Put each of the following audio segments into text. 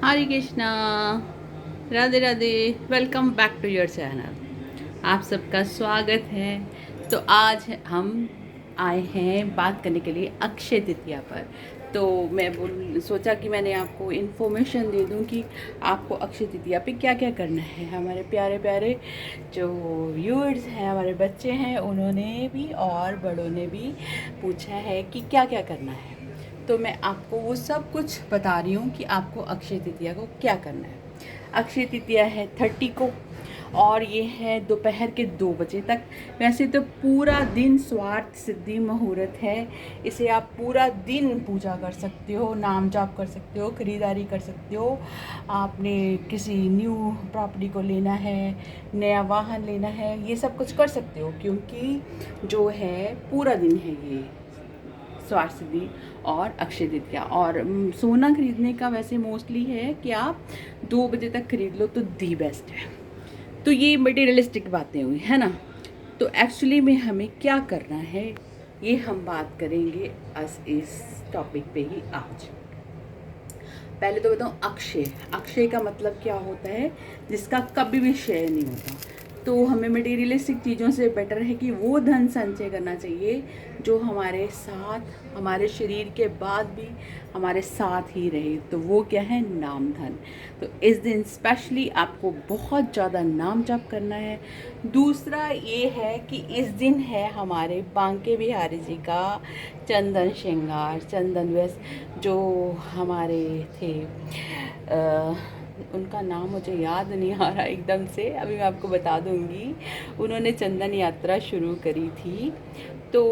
Hare Krishna, Radhe Radhe. Welcome back to your channel. आप सबका स्वागत है। तो आज हम आए हैं बात करने के लिए अक्षय तृतीया पर। तो मैं सोचा कि मैंने आपको इन्फॉर्मेशन दे दूं कि आपको अक्षय तृतीया पे क्या क्या करना है। हमारे प्यारे प्यारे जो व्यूअर्स हैं, हमारे बच्चे हैं, उन्होंने भी और बड़ों ने भी पूछा है कि क्या क्या करना है। तो मैं आपको वो सब कुछ बता रही हूँ कि आपको अक्षय तृतीया को क्या करना है। अक्षय तृतीया है 30 को और ये है दोपहर के 2 बजे तक। वैसे तो पूरा दिन स्वार्थ सिद्धि मुहूर्त है। इसे आप पूरा दिन पूजा कर सकते हो, नाम जाप कर सकते हो, खरीदारी कर सकते हो। आपने किसी न्यू प्रॉपर्टी को लेना है, नया वाहन लेना है, ये सब कुछ कर सकते हो, क्योंकि जो है पूरा दिन है ये स्वार्थ सिद्धि और अक्षय तृतीया। और सोना खरीदने का वैसे मोस्टली है कि आप 2 बजे तक खरीद लो तो दी बेस्ट है। तो ये मटेरियलिस्टिक बातें हुई है ना। तो एक्चुअली में हमें क्या करना है, ये हम बात करेंगे इस टॉपिक पे ही आज। पहले तो बताऊँ, अक्षय अक्षय का मतलब क्या होता है, जिसका कभी भी क्षय नहीं होता। तो हमें मटेरियलिस्टिक चीज़ों से बेटर है कि वो धन संचय करना चाहिए जो हमारे साथ, हमारे शरीर के बाद भी हमारे साथ ही रहे। तो वो क्या है, नाम धन। तो इस दिन स्पेशली आपको बहुत ज़्यादा नाम जप करना है। दूसरा ये है कि इस दिन है हमारे बांके बिहारी जी का चंदन श्रृंगार, चंदन व्यस जो हमारे थे, उनका नाम मुझे याद नहीं आ रहा एकदम से, अभी मैं आपको बता दूंगी। उन्होंने चंदन यात्रा शुरू करी थी। तो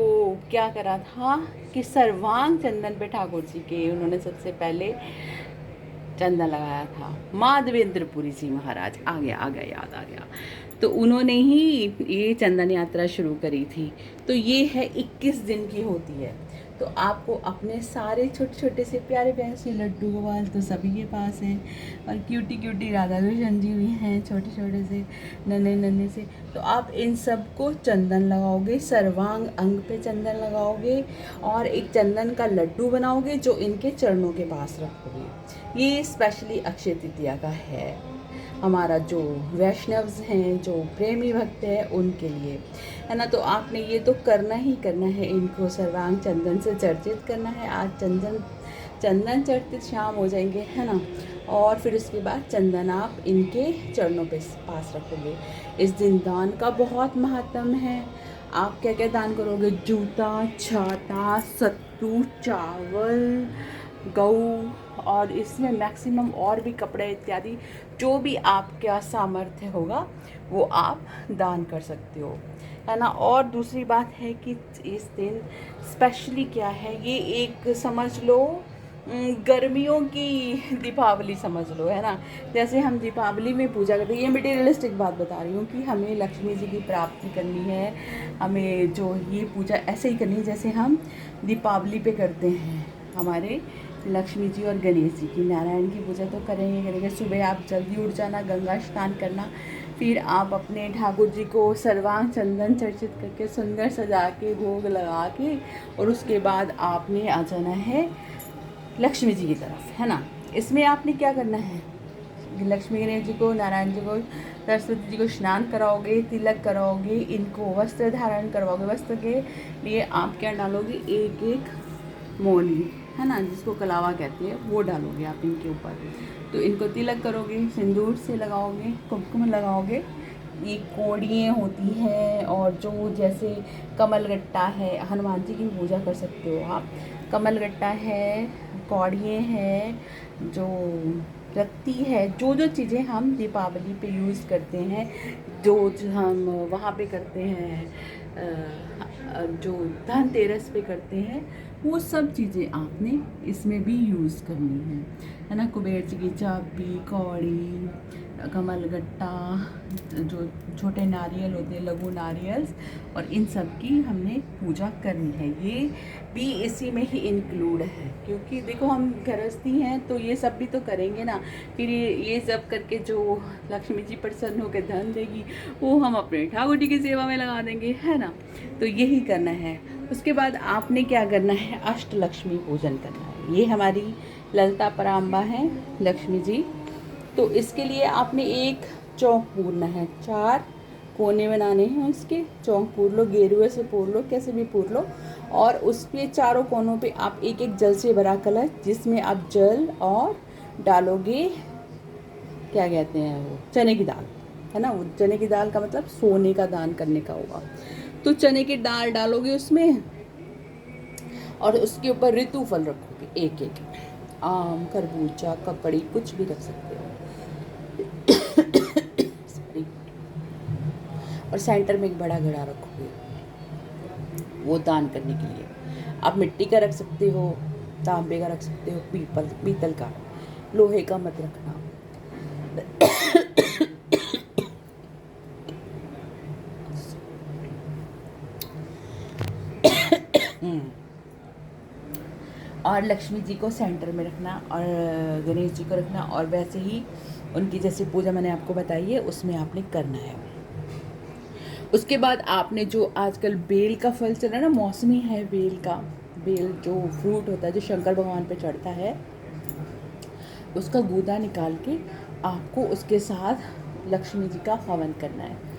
क्या करा था कि सर्वांग चंदन पे ठाकुर जी के उन्होंने सबसे पहले चंदन लगाया था। माधवेंद्रपुरी जी महाराज, आ गया याद आ गया। तो उन्होंने ही ये चंदन यात्रा शुरू करी थी। तो ये है 21 दिन की होती है। तो आपको अपने सारे छोटे छोटे से प्यारे प्यारे से लड्डू गोपाल तो सभी के पास हैं, और क्यूटी क्यूटी राधा कृष्ण जी भी हैं, छोटे छोटे से नन्हे नन्हे से। तो आप इन सबको चंदन लगाओगे, सर्वांग अंग पे चंदन लगाओगे, और एक चंदन का लड्डू बनाओगे जो इनके चरणों के पास रखोगे। ये स्पेशली अक्षय तृतीया का है, हमारा जो वैष्णव्स हैं, जो प्रेमी भक्त हैं, उनके लिए है ना। तो आपने ये तो करना ही करना है, इनको सर्वांग चंदन से चर्चित करना है। आज चंदन चर्चित शाम हो जाएंगे, है ना। और फिर उसके बाद चंदन आप इनके चरणों पे पास रखोगे। इस दिन दान का बहुत महत्व है। आप क्या क्या दान करोगे, जूता, छाता, सत्तू, चावल, गऊ, और इसमें मैक्सिमम और भी कपड़े इत्यादि जो भी आपका सामर्थ्य होगा वो आप दान कर सकते हो, है ना। और दूसरी बात है कि इस दिन स्पेशली क्या है, ये एक समझ लो गर्मियों की दीपावली समझ लो, है ना। जैसे हम दीपावली में पूजा करते हैं, ये मटेरियलिस्टिक बात बता रही हूँ कि हमें लक्ष्मी जी की प्राप्ति करनी है, हमें जो ये पूजा ऐसे ही करनी है जैसे हम दीपावली पे करते हैं। हमारे लक्ष्मी जी और गणेश जी की, नारायण की पूजा तो करेंगे करेंगे। सुबह आप जल्दी उठ जाना, गंगा स्नान करना, फिर आप अपने ठाकुर जी को सर्वांग चंदन चर्चित करके सुंदर सजा के भोग लगा के, और उसके बाद आपने आ जाना है लक्ष्मी जी की तरफ, है ना। इसमें आपने क्या करना है, लक्ष्मी गणेश जी को, नारायण जी को, सरस्वती जी को स्नान कराओगे, तिलक कराओगे, इनको वस्त्र धारण करवाओगे। वस्त्र के लिए आप क्या डालोगे, एक एक मोली, है ना, जिसको कलावा कहते हैं, वो डालोगे आप इनके ऊपर। तो इनको तिलक करोगे, सिंदूर से लगाओगे, कुमकुम लगाओगे। ये कोड़ियाँ होती हैं, और जो जैसे कमलगट्टा है, हनुमान जी की पूजा कर सकते हो आप। कमलगट्टा है, कौड़ियाँ हैं, जो रत्ती है, जो जो चीज़ें हम दीपावली पे यूज़ करते हैं, जो हम वहाँ पे करते हैं, जो धनतेरस पे करते हैं, वो सब चीज़ें आपने इसमें भी यूज़ करनी है ना। कुबेर जी की चाबी, कौड़ी, कमलगट्टा, जो छोटे नारियल होते हैं, लघु नारियल, और इन सब की हमने पूजा करनी है। ये भी इसी में ही इंक्लूड है, क्योंकि देखो हम गृहस्थी हैं तो ये सब भी तो करेंगे ना। फिर ये सब करके जो लक्ष्मी जी प्रसन्न होकर धन देगी, वो हम अपने ठाकुर जी की सेवा में लगा देंगे, है ना। तो यही करना है। उसके बाद आपने क्या करना है, अष्टलक्ष्मी पूजन करना है। ये हमारी ललता पराम्बा है लक्ष्मी जी। तो इसके लिए आपने एक चौक पूरना है, 4 कोने बनाने हैं उसके। चौक पूर लो, गेरुए से पूर लो, कैसे भी पूर लो। और उस पे चारों कोनों पे आप एक एक जल से भरा कलश, जिसमें आप जल और डालोगे, क्या कहते हैं वो, चने की दाल, है ना। वो चने की दाल का मतलब सोने का दान करने का होगा। तो चने की दाल डालोगे उसमें, और उसके ऊपर ऋतु फल रखोगे एक एक, आम, खरबूजा, ककड़ी, कुछ भी रख सकते हो। सॉरी। और सेंटर में एक बड़ा घड़ा रखोगे वो दान करने के लिए। आप मिट्टी का रख सकते हो, तांबे का रख सकते हो, पीतल का, लोहे का मत रखना। और लक्ष्मी जी को सेंटर में रखना और गणेश जी को रखना, और वैसे ही उनकी जैसे पूजा मैंने आपको बताई है उसमें आपने करना है। उसके बाद आपने जो आजकल बेल का फल चल रहा है ना, मौसमी है बेल का, बेल जो फ्रूट होता है जो शंकर भगवान पे चढ़ता है, उसका गूदा निकाल के आपको उसके साथ लक्ष्मी जी का हवन करना है।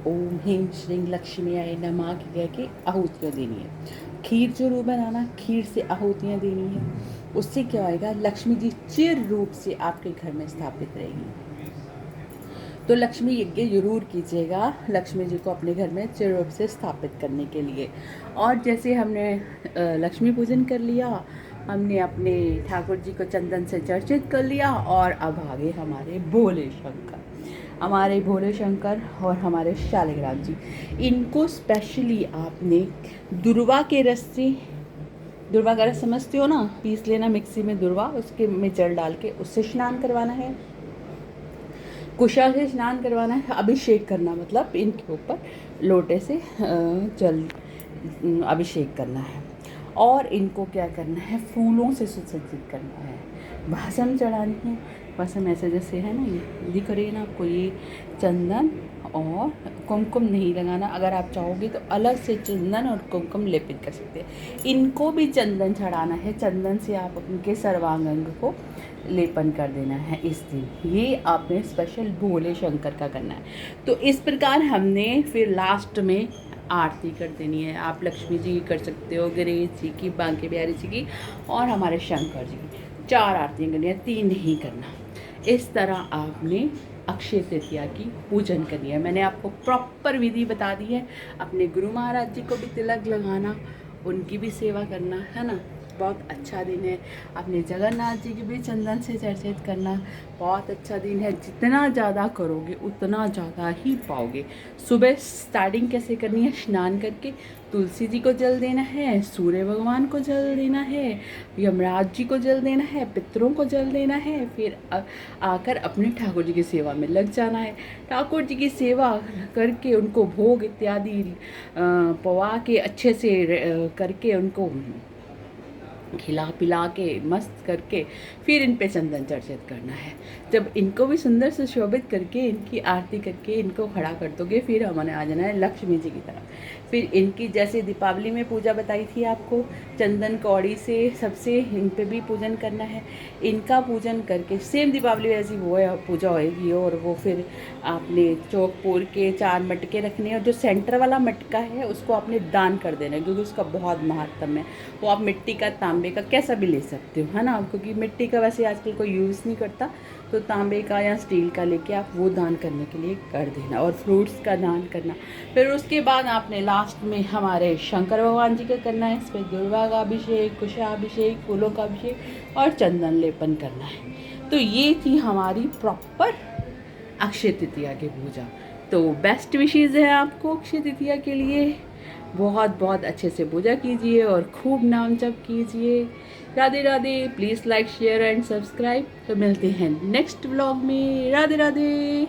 ओम ह्रीं श्रीं लक्ष्मी आय नमः कह के आहुतियाँ देनी है। खीर जरूर बनाना, खीर से आहुतियाँ देनी है। उससे क्या होएगा, लक्ष्मी जी चिर रूप से आपके घर में स्थापित रहेगी। तो लक्ष्मी यज्ञ जरूर कीजिएगा लक्ष्मी जी को अपने घर में चिर रूप से स्थापित करने के लिए। और जैसे हमने लक्ष्मी पूजन कर लिया, हमने अपने ठाकुर जी को चंदन से चर्चित कर लिया, और अब आगे हमारे भोले शंकर, हमारे भोले शंकर और हमारे शालिग्राम जी। इनको स्पेशली आपने दुर्वा के रस से, दुर्वा का रस समझते हो ना, पीस लेना मिक्सी में दुर्वा, उसके में जल डाल के उससे स्नान करवाना है, कुशा से स्नान करवाना है। अभिषेक करना मतलब इनके ऊपर लोटे से जल अभिषेक करना है। और इनको क्या करना है, फूलों से सुसज्जित करना है, भस्म चढ़ानी है। भस्म ऐसे जैसे है ना, ये दिख रही है ना आपको, ये चंदन और कुमकुम नहीं लगाना। अगर आप चाहोगे तो अलग से चंदन और कुमकुम लेपित कर सकते हैं। इनको भी चंदन चढ़ाना है, चंदन से आप उनके सर्वांग अंग को लेपन कर देना है इस दिन। ये आपने स्पेशल भोले शंकर का करना है। तो इस प्रकार हमने फिर लास्ट में आरती कर देनी है। आप लक्ष्मी जी की कर सकते हो, गणेश जी की, बांके बिहारी जी की, और हमारे शंकर जी की। 4 आरतियाँ करनी है, 3 नहीं करना। इस तरह आपने अक्षय तृतीया की पूजन करनी है। मैंने आपको प्रॉपर विधि बता दी है। अपने गुरु महाराज जी को भी तिलक लगाना, उनकी भी सेवा करना, है ना। बहुत अच्छा दिन है। अपने जगन्नाथ जी की भी चंदन से चर्चित करना, बहुत अच्छा दिन है। जितना ज़्यादा करोगे उतना ज़्यादा ही पाओगे। सुबह स्टार्टिंग कैसे करनी है, स्नान करके तुलसी जी को जल देना है, सूर्य भगवान को जल देना है, यमराज जी को जल देना है, पितरों को जल देना है। फिर आकर अपने ठाकुर जी की सेवा में लग जाना है। ठाकुर जी की सेवा करके उनको भोग इत्यादि पवा के अच्छे से करके उनको खिला पिला के मस्त करके फिर इन पे चंदन चर्चित करना है। जब इनको भी सुंदर से शोभित करके इनकी आरती करके इनको खड़ा कर दोगे, फिर हमने आ जाना है लक्ष्मी जी की तरफ। फिर इनकी जैसे दीपावली में पूजा बताई थी आपको, चंदन कौड़ी से सबसे इन पे भी पूजन करना है। इनका पूजन करके सेम दीपावली जैसी वो पूजा होएगी। और वो फिर आपने चौक पोर के 4 मटके रखने हैं, और जो सेंटर वाला मटका है उसको आपने दान कर देना है, क्योंकि उसका बहुत महत्व है। वो आप मिट्टी का, तांबे का, कैसा भी ले सकते हो, है ना। क्योंकि मिट्टी का वैसे आजकल कोई यूज़ नहीं करता, तो तांबे का या स्टील का लेके आप वो दान करने के लिए कर देना, और फ्रूट्स का दान करना। फिर उसके बाद आपने लास्ट में हमारे शंकर भगवान जी का करना है। इसमें दुर्वा का अभिषेक, कुशाभिषेक, फूलों का अभिषेक और चंदन लेपन करना है। तो ये थी हमारी प्रॉपर अक्षय तृतीया की पूजा। तो बेस्ट विशेज़ है आपको अक्षय तृतीया के लिए। बहुत बहुत अच्छे से पूजा कीजिए और खूब नाम जप कीजिए। Radhe Radhe. Please like, share and subscribe. तो मिलते हैं नेक्स्ट व्लॉग में। राधे राधे।